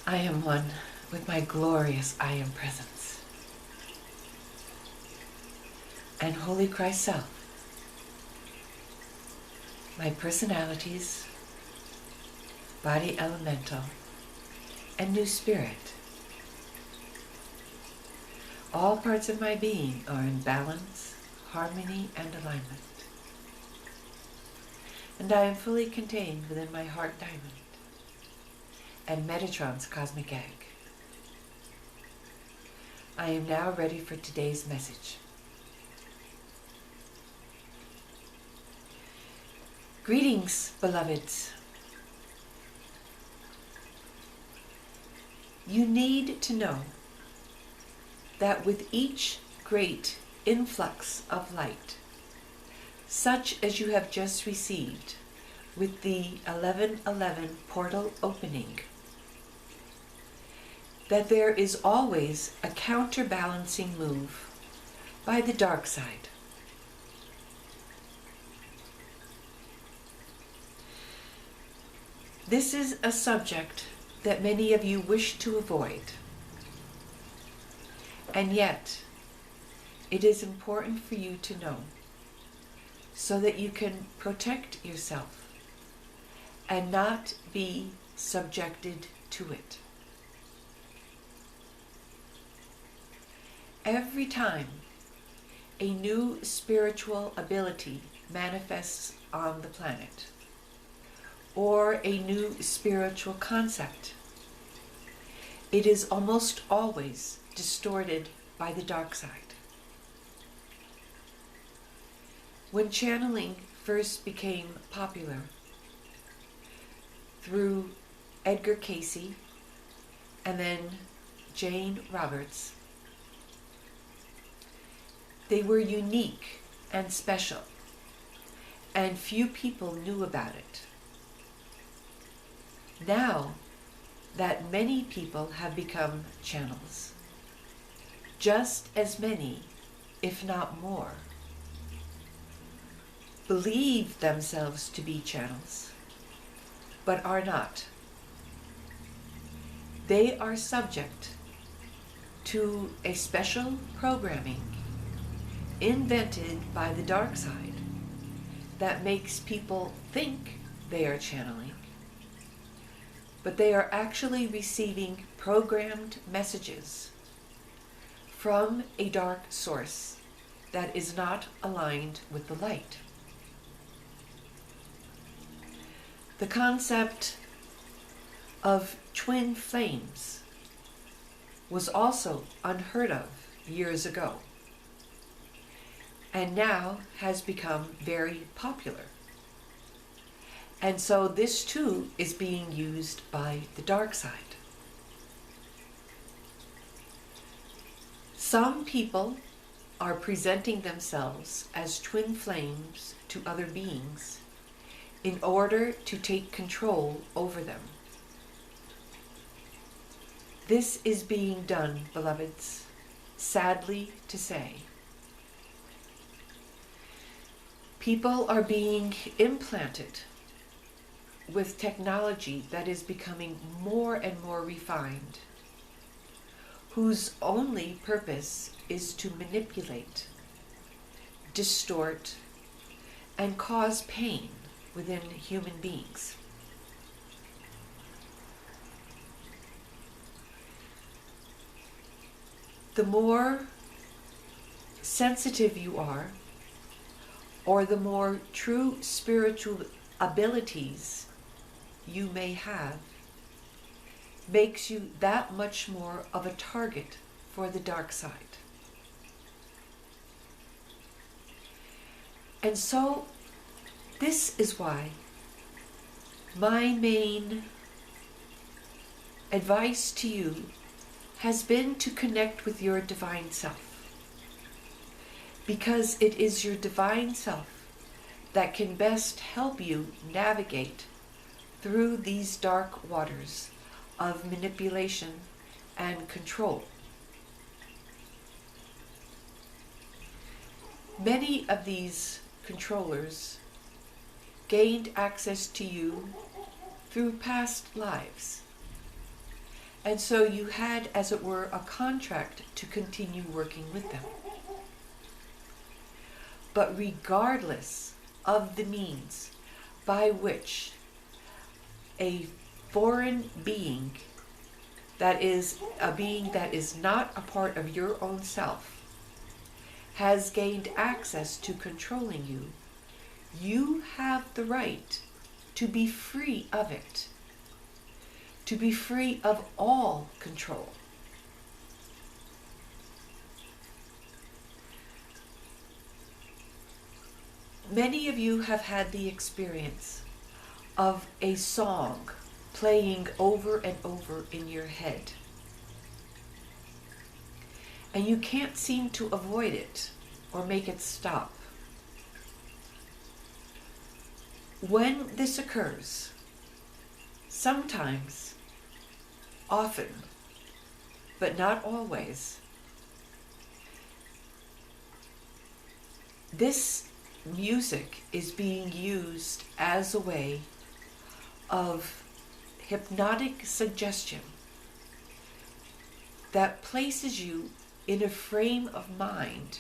I am one with my glorious I Am presence and Holy Christ Self, my personalities, body elemental, and new spirit. All parts of my being are in balance, harmony, and alignment. And I am fully contained within my heart diamond and Metatron's cosmic egg. I am now ready for today's message. Greetings, beloveds. You need to know that with each great influx of light, such as you have just received with the 1111 portal opening, that there is always a counterbalancing move by the dark side. This is a subject that many of you wish to avoid, and yet it is important for you to know so that you can protect yourself and not be subjected to it. Every time a new spiritual ability manifests on the planet, or a new spiritual concept, it is almost always distorted by the dark side. When channeling first became popular through Edgar Cayce and then Jane Roberts, they were unique and special, and few people knew about it. Now that many people have become channels, just as many, if not more, believe themselves to be channels, but are not. They are subject to a special programming invented by the dark side that makes people think they are channeling, but they are actually receiving programmed messages from a dark source that is not aligned with the light. The concept of twin flames was also unheard of years ago, and now has become very popular. And so this too is being used by the dark side. Some people are presenting themselves as twin flames to other beings in order to take control over them. This is being done, beloveds, sadly to say. People are being implanted with technology that is becoming more and more refined, whose only purpose is to manipulate, distort, and cause pain within human beings. The more sensitive you are, or the more true spiritual abilities you may have, makes you that much more of a target for the dark side. And so this is why my main advice to you has been to connect with your divine self, because it is your divine self that can best help you navigate through these dark waters of manipulation and control. Many of these controllers gained access to you through past lives, And so you had, as it were, a contract to continue working with them. But regardless of the means by which a foreign being, that is a being that is not a part of your own self, has gained access to controlling you, you have the right to be free of it, to be free of all control. Many of you have had the experience of a song playing over and over in your head, and you can't seem to avoid it or make it stop. When this occurs, sometimes, often, but not always, this music is being used as a way of hypnotic suggestion that places you in a frame of mind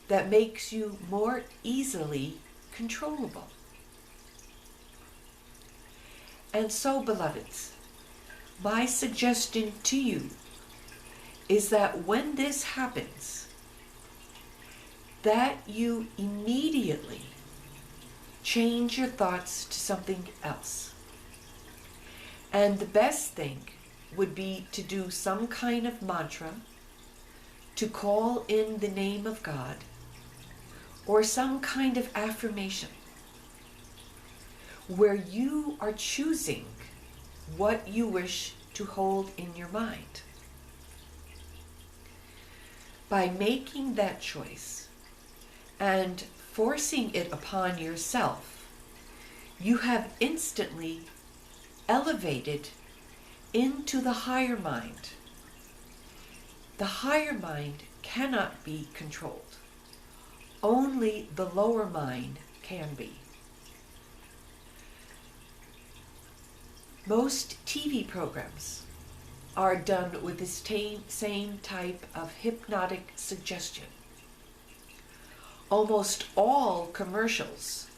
that makes you more easily controllable. And so, beloveds, my suggestion to you is that when this happens, that you immediately change your thoughts to something else. And the best thing would be to do some kind of mantra, to call in the name of God, or some kind of affirmation where you are choosing what you wish to hold in your mind. By making that choice and forcing it upon yourself, you have instantly elevated into the higher mind. The higher mind cannot be controlled. Only the lower mind can be. Most TV programs are done with the same type of hypnotic suggestion. Almost all commercials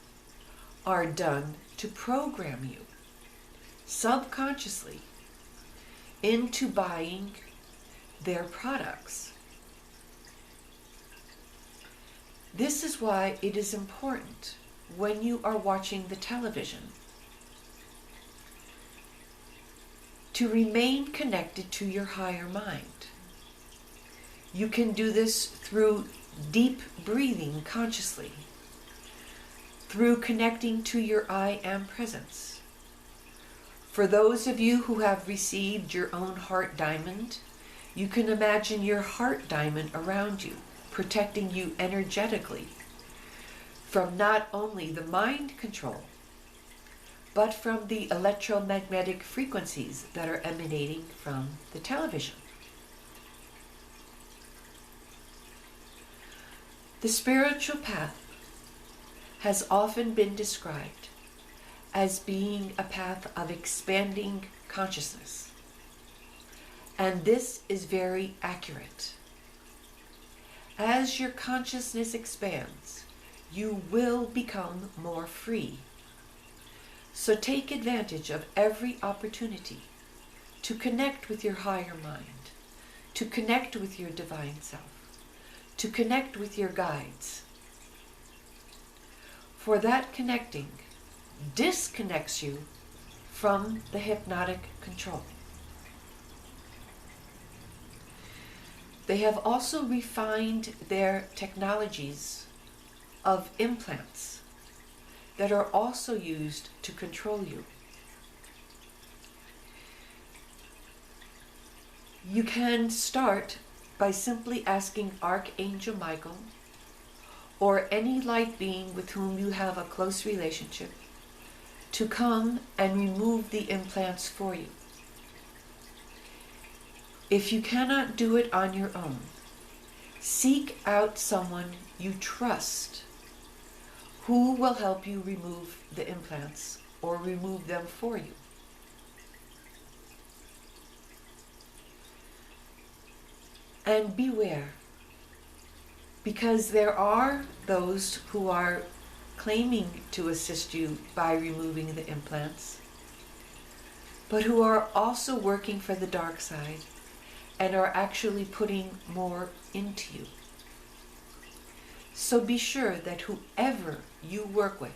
are done to program you subconsciously into buying their products. This is why it is important when you are watching the television to remain connected to your higher mind. You can do this through deep breathing consciously, through connecting to your I am presence. For those of you who have received your own heart diamond, you can imagine your heart diamond around you, protecting you energetically from not only the mind control, but from the electromagnetic frequencies that are emanating from the television. The spiritual path has often been described as being a path of expanding consciousness. And this is very accurate. As your consciousness expands, you will become more free. So take advantage of every opportunity to connect with your higher mind, to connect with your divine self, to connect with your guides. For that connecting disconnects you from the hypnotic control. They have also refined their technologies of implants that are also used to control you. You can start by simply asking Archangel Michael or any light being with whom you have a close relationship to come and remove the implants for you. If you cannot do it on your own, seek out someone you trust who will help you remove the implants or remove them for you. And beware, because there are those who are claiming to assist you by removing the implants, but who are also working for the dark side and are actually putting more into you. So be sure that whoever you work with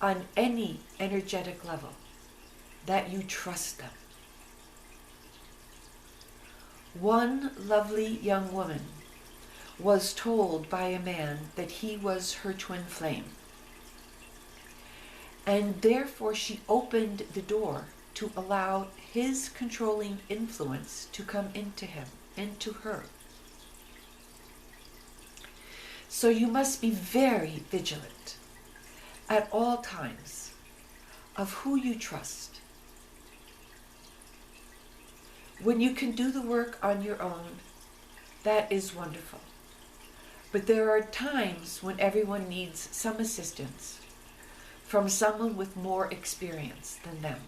on any energetic level, that you trust them. One lovely young woman was told by a man that he was her twin flame, and therefore she opened the door to allow his controlling influence to come into him, into her. So you must be very vigilant at all times of who you trust. When you can do the work on your own, that is wonderful. But there are times when everyone needs some assistance from someone with more experience than them.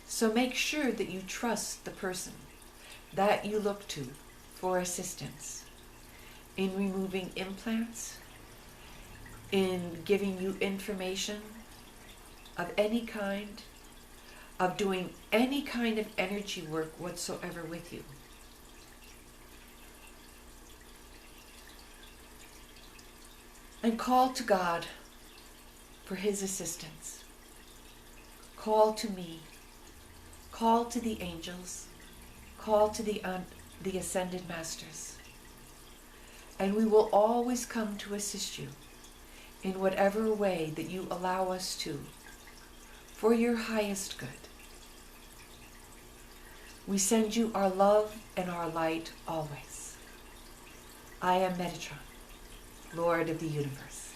So make sure that you trust the person that you look to for assistance in removing implants, in giving you information of any kind, of doing any kind of energy work whatsoever with you. And call to God for His assistance. Call to me. Call to the angels. Call to the Ascended Masters. And we will always come to assist you in whatever way that you allow us to, for your highest good. We send you our love and our light always. I am Metatron, Lord of the Universe.